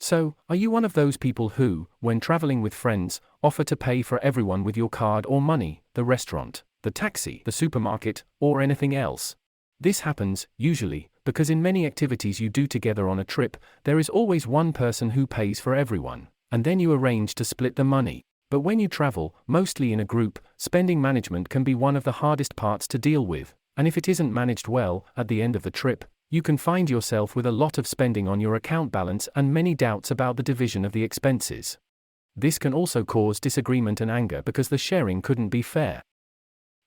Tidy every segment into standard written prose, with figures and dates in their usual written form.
So, are you one of those people who, when traveling with friends, offer to pay for everyone with your card or money, the restaurant, the taxi, the supermarket, or anything else? This happens, usually, because in many activities you do together on a trip, there is always one person who pays for everyone, and then you arrange to split the money. But when you travel, mostly in a group, spending management can be one of the hardest parts to deal with, and if it isn't managed well, at the end of the trip, you can find yourself with a lot of spending on your account balance and many doubts about the division of the expenses. This can also cause disagreement and anger because the sharing couldn't be fair,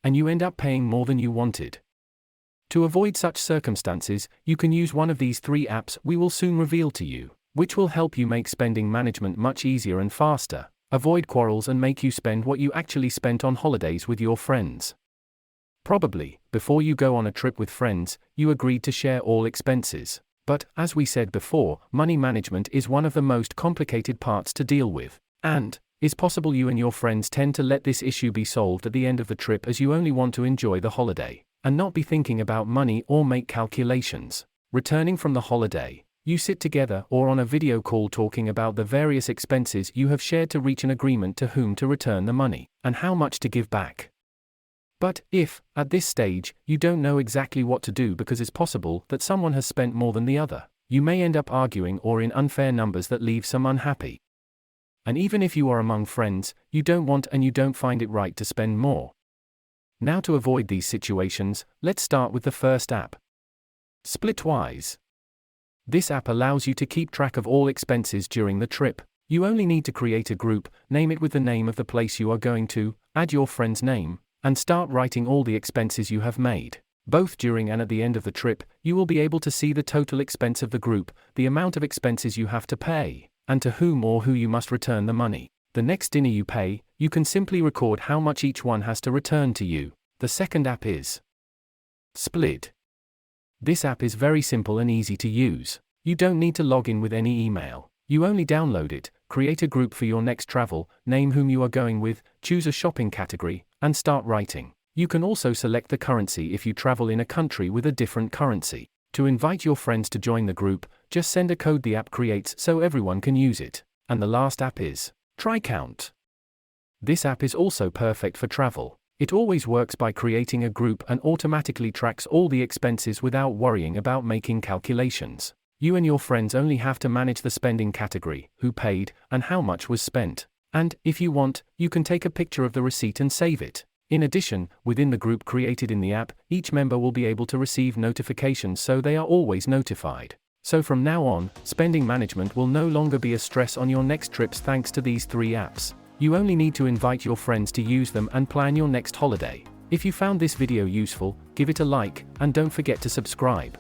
and you end up paying more than you wanted. To avoid such circumstances, you can use one of these 3 apps we will soon reveal to you, which will help you make spending management much easier and faster, avoid quarrels and make you spend what you actually spent on holidays with your friends. Probably, before you go on a trip with friends, you agreed to share all expenses. But, as we said before, money management is one of the most complicated parts to deal with, and it's possible you and your friends tend to let this issue be solved at the end of the trip as you only want to enjoy the holiday, and not be thinking about money or make calculations. Returning from the holiday, you sit together or on a video call talking about the various expenses you have shared to reach an agreement to whom to return the money, and how much to give back. But, if, at this stage, you don't know exactly what to do because it's possible that someone has spent more than the other, you may end up arguing or in unfair numbers that leave some unhappy. And even if you are among friends, you don't want and you don't find it right to spend more. Now to avoid these situations, let's start with the first app. Splitwise. This app allows you to keep track of all expenses during the trip. You only need to create a group, name it with the name of the place you are going to, add your friend's name, and start writing all the expenses you have made. Both during and at the end of the trip, you will be able to see the total expense of the group, the amount of expenses you have to pay, and to whom or who you must return the money. The next dinner you pay, you can simply record how much each one has to return to you. The second app is Split. This app is very simple and easy to use. You don't need to log in with any email. You only download it, create a group for your next travel, name whom you are going with, choose a shopping category, and start writing. You can also select the currency if you travel in a country with a different currency. To invite your friends to join the group, just send a code the app creates so everyone can use it. And the last app is TryCount. This app is also perfect for travel. It always works by creating a group and automatically tracks all the expenses without worrying about making calculations. You and your friends only have to manage the spending category, who paid, and how much was spent. And, if you want, you can take a picture of the receipt and save it. In addition, within the group created in the app, each member will be able to receive notifications so they are always notified. So from now on, spending management will no longer be a stress on your next trips thanks to these 3 apps. You only need to invite your friends to use them and plan your next holiday. If you found this video useful, give it a like, and don't forget to subscribe.